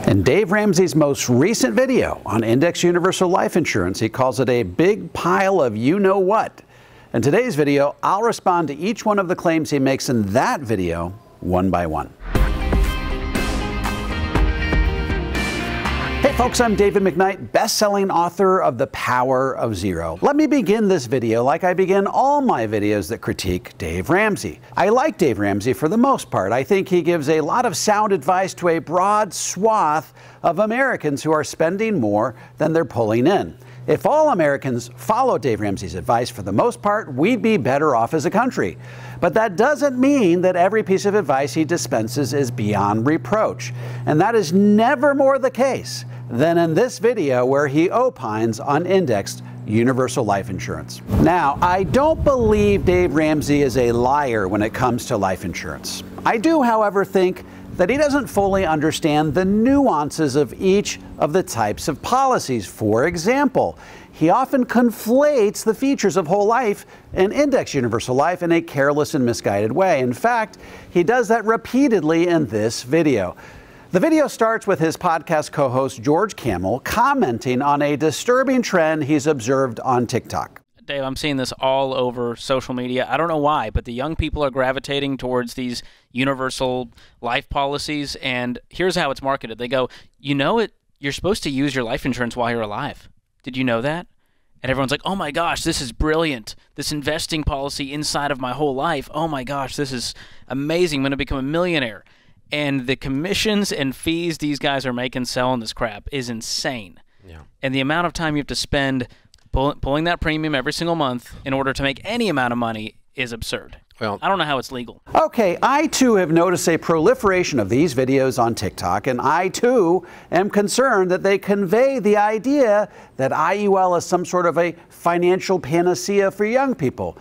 In Dave Ramsey's most recent video on Index Universal Life Insurance, he calls it a big pile of you-know-what. In today's video, I'll respond to each one of the claims he makes in that video, one by one. Hey folks, I'm David McKnight, best-selling author of The Power of Zero. Let me begin this video like I begin all my videos that critique Dave Ramsey. I like Dave Ramsey for the most part. I think he gives a lot of sound advice to a broad swath of Americans who are spending more than they're pulling in. If all Americans followed Dave Ramsey's advice for the most part, we'd be better off as a country. But that doesn't mean that every piece of advice he dispenses is beyond reproach. And that is never more the case than in this video where he opines on indexed universal life insurance. Now, I don't believe Dave Ramsey is a liar when it comes to life insurance. I do, however, think that he doesn't fully understand the nuances of each of the types of policies. For example, he often conflates the features of whole life and index universal life in a careless and misguided way. In fact, he does that repeatedly in this video. The video starts with his podcast co-host George Kamel commenting on a disturbing trend he's observed on TikTok. Dave, I'm seeing this all over social media. I don't know why, but the young people are gravitating towards these universal life policies, and here's how it's marketed. They go, you know it, you're supposed to use your life insurance while you're alive. Did you know that? And everyone's like, oh my gosh, this is brilliant. This investing policy inside of my whole life. Oh my gosh, this is amazing. I'm going to become a millionaire. And the commissions and fees these guys are making selling this crap is insane. Yeah. And the amount of time you have to spend pulling that premium every single month in order to make any amount of money is absurd. Well, I don't know how it's legal. Okay, I too have noticed a proliferation of these videos on TikTok, and I too am concerned that they convey the idea that IUL is some sort of a financial panacea for young people.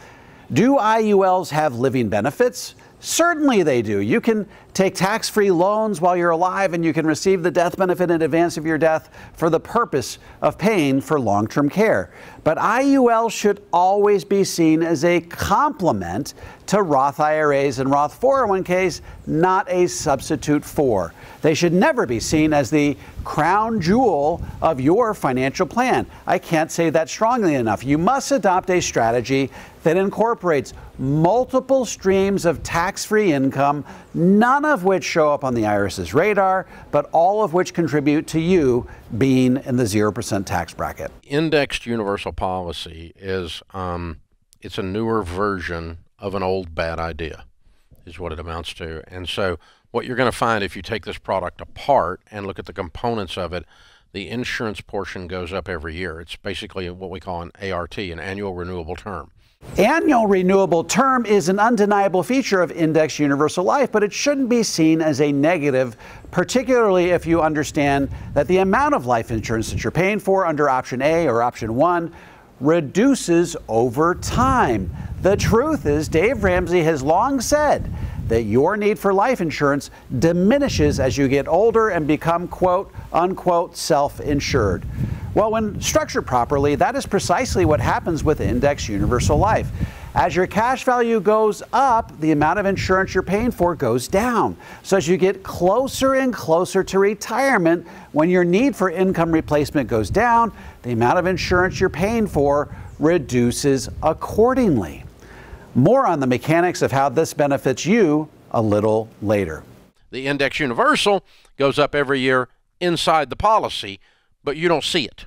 Do IULs have living benefits? Certainly they do. You can take tax-free loans while you're alive, and you can receive the death benefit in advance of your death for the purpose of paying for long-term care. But IUL should always be seen as a complement to Roth IRAs and Roth 401ks, not a substitute for. They should never be seen as the crown jewel of your financial plan. I can't say that strongly enough. You must adopt a strategy that incorporates multiple streams of tax-free income, none of which show up on the IRS's radar, but all of which contribute to you being in the 0% tax bracket. Indexed universal policy is it's a newer version of an old bad idea, is what it amounts to. And so what you're going to find if you take this product apart and look at the components of it, the insurance portion goes up every year. It's basically what we call an ART, an annual renewable term. Annual renewable term is an undeniable feature of indexed universal life, but it shouldn't be seen as a negative, particularly if you understand that the amount of life insurance that you're paying for under option A or option 1 reduces over time. The truth is, Dave Ramsey has long said that your need for life insurance diminishes as you get older and become quote unquote self-insured. Well, when structured properly, that is precisely what happens with indexed universal life. As your cash value goes up, the amount of insurance you're paying for goes down. So as you get closer and closer to retirement, when your need for income replacement goes down, the amount of insurance you're paying for reduces accordingly. More on the mechanics of how this benefits you a little later. The index universal goes up every year inside the policy, but you don't see it.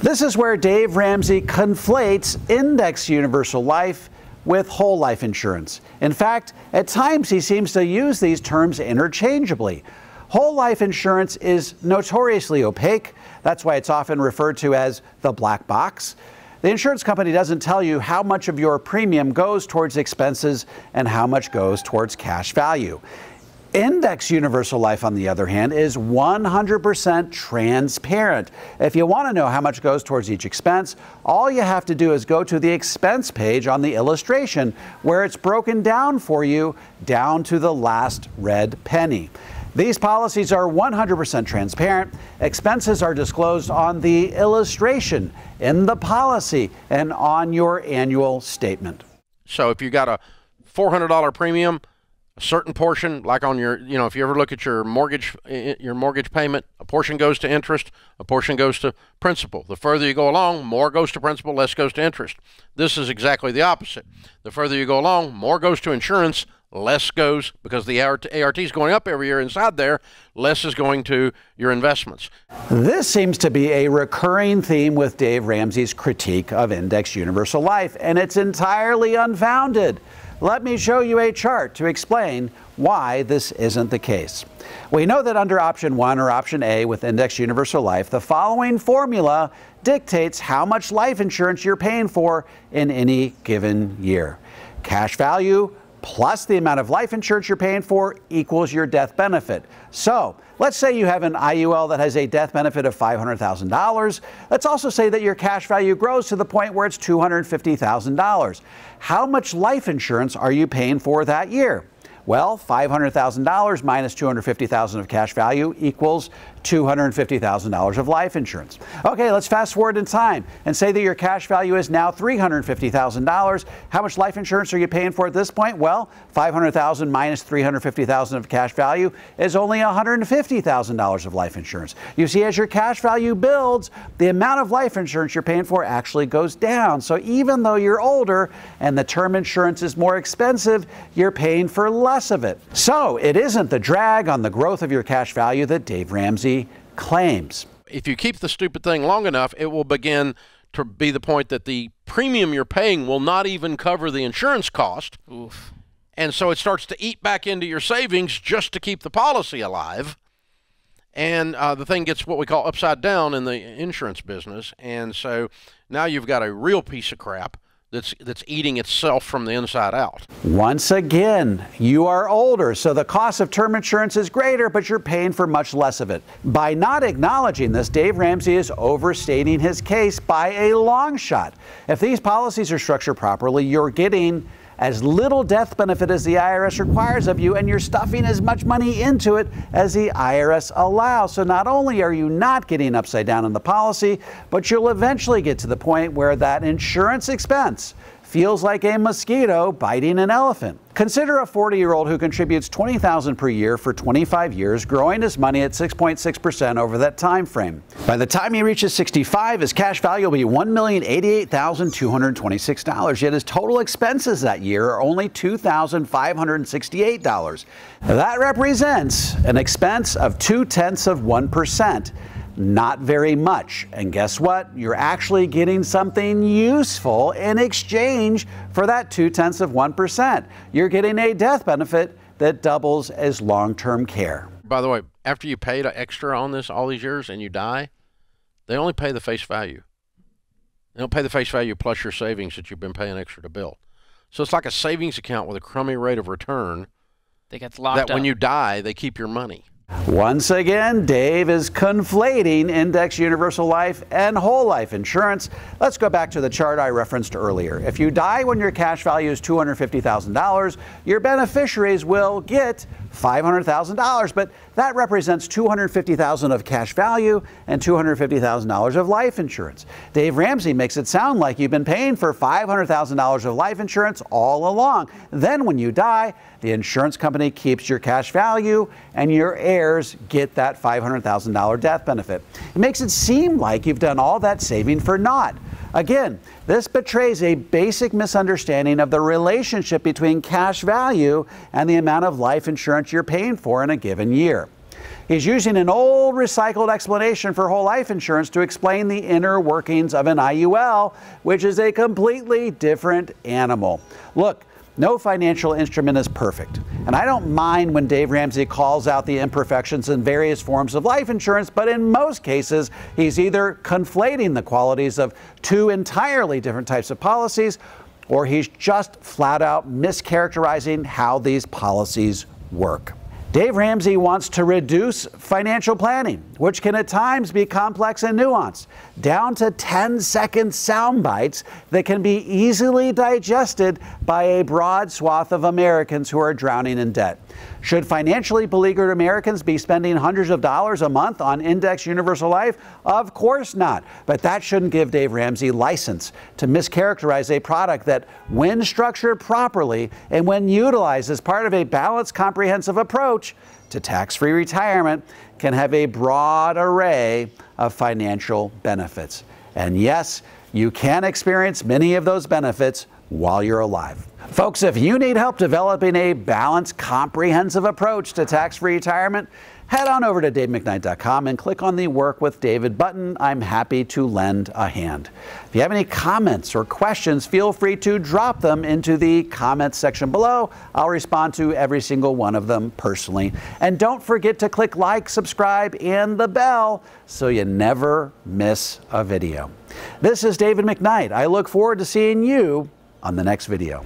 This is where Dave Ramsey conflates index universal life with whole life insurance. In fact, at times he seems to use these terms interchangeably. Whole life insurance is notoriously opaque. That's why it's often referred to as the black box. The insurance company doesn't tell you how much of your premium goes towards expenses and how much goes towards cash value. Index universal life, on the other hand, is 100% transparent. If you want to know how much goes towards each expense, all you have to do is go to the expense page on the illustration where it's broken down for you down to the last red penny. These policies are 100% transparent. Expenses are disclosed on the illustration, in the policy, and on your annual statement. So if you got a $400 premium, a certain portion, like on your, if you ever look at your mortgage payment, a portion goes to interest, a portion goes to principal. The further you go along, more goes to principal, less goes to interest. This is exactly the opposite. The further you go along, more goes to insurance, less goes, because the ART is going up every year inside there, less is going to your investments. This seems to be a recurring theme with Dave Ramsey's critique of Indexed Universal Life, and it's entirely unfounded. Let me show you a chart to explain why this isn't the case. We know that under option 1 or option A with Indexed Universal Life, the following formula dictates how much life insurance you're paying for in any given year. Cash value plus the amount of life insurance you're paying for equals your death benefit. So let's say you have an IUL that has a death benefit of $500,000. Let's also say that your cash value grows to the point where it's $250,000. How much life insurance are you paying for that year? Well, $500,000 minus $250,000 of cash value equals $250,000 of life insurance. Okay, let's fast forward in time and say that your cash value is now $350,000. How much life insurance are you paying for at this point? Well, $500,000 minus $350,000 of cash value is only $150,000 of life insurance. You see, as your cash value builds, the amount of life insurance you're paying for actually goes down. So even though you're older and the term insurance is more expensive, you're paying for less of it. So it isn't the drag on the growth of your cash value that Dave Ramsey claims. If you keep the stupid thing long enough, it will begin to be the point that the premium you're paying will not even cover the insurance cost. Oof. And so it starts to eat back into your savings just to keep the policy alive. And the thing gets what we call upside down in the insurance business. And so now you've got a real piece of crap that's eating itself from the inside out. Once again, you are older, so the cost of term insurance is greater, but you're paying for much less of it. By not acknowledging this, Dave Ramsey is overstating his case by a long shot. If these policies are structured properly, you're getting as little death benefit as the IRS requires of you, and you're stuffing as much money into it as the IRS allows. So not only are you not getting upside down in the policy, but you'll eventually get to the point where that insurance expense feels like a mosquito biting an elephant. Consider a 40-year-old who contributes $20,000 per year for 25 years, growing his money at 6.6% over that time frame. By the time he reaches 65, his cash value will be $1,088,226, yet his total expenses that year are only $2,568. That represents an expense of 0.2%. Not very much. And guess what? You're actually getting something useful in exchange for that 0.2%. You're getting a death benefit that doubles as long-term care. By the way, after you paid extra on this all these years and you die, they only pay the face value. They don't pay the face value plus your savings that you've been paying extra to build. So it's like a savings account with a crummy rate of return. They get locked up. That when you die, they keep your money. Once again, Dave is conflating Indexed Universal Life and whole life insurance. Let's go back to the chart I referenced earlier. If you die when your cash value is $250,000, your beneficiaries will get $500,000, but that represents $250,000 of cash value and $250,000 of life insurance. Dave Ramsey makes it sound like you've been paying for $500,000 of life insurance all along. Then when you die, the insurance company keeps your cash value and your heirs get that $500,000 death benefit. It makes it seem like you've done all that saving for naught. Again, this betrays a basic misunderstanding of the relationship between cash value and the amount of life insurance you're paying for in a given year. He's using an old recycled explanation for whole life insurance to explain the inner workings of an IUL, which is a completely different animal. Look, no financial instrument is perfect, and I don't mind when Dave Ramsey calls out the imperfections in various forms of life insurance, but in most cases, he's either conflating the qualities of two entirely different types of policies, or he's just flat out mischaracterizing how these policies work. Dave Ramsey wants to reduce financial planning, which can at times be complex and nuanced, down to 10-second sound bites that can be easily digested by a broad swath of Americans who are drowning in debt. Should financially beleaguered Americans be spending hundreds of dollars a month on Index Universal Life? Of course not. But that shouldn't give Dave Ramsey license to mischaracterize a product that, when structured properly and when utilized as part of a balanced, comprehensive approach to tax-free retirement, can have a broad array of financial benefits. And yes, you can experience many of those benefits while you're alive. Folks, if you need help developing a balanced, comprehensive approach to tax-free retirement, head on over to davemcknight.com and click on the Work with David button. I'm happy to lend a hand. If you have any comments or questions, feel free to drop them into the comments section below. I'll respond to every single one of them personally. And don't forget to click like, subscribe, and the bell so you never miss a video. This is David McKnight. I look forward to seeing you on the next video.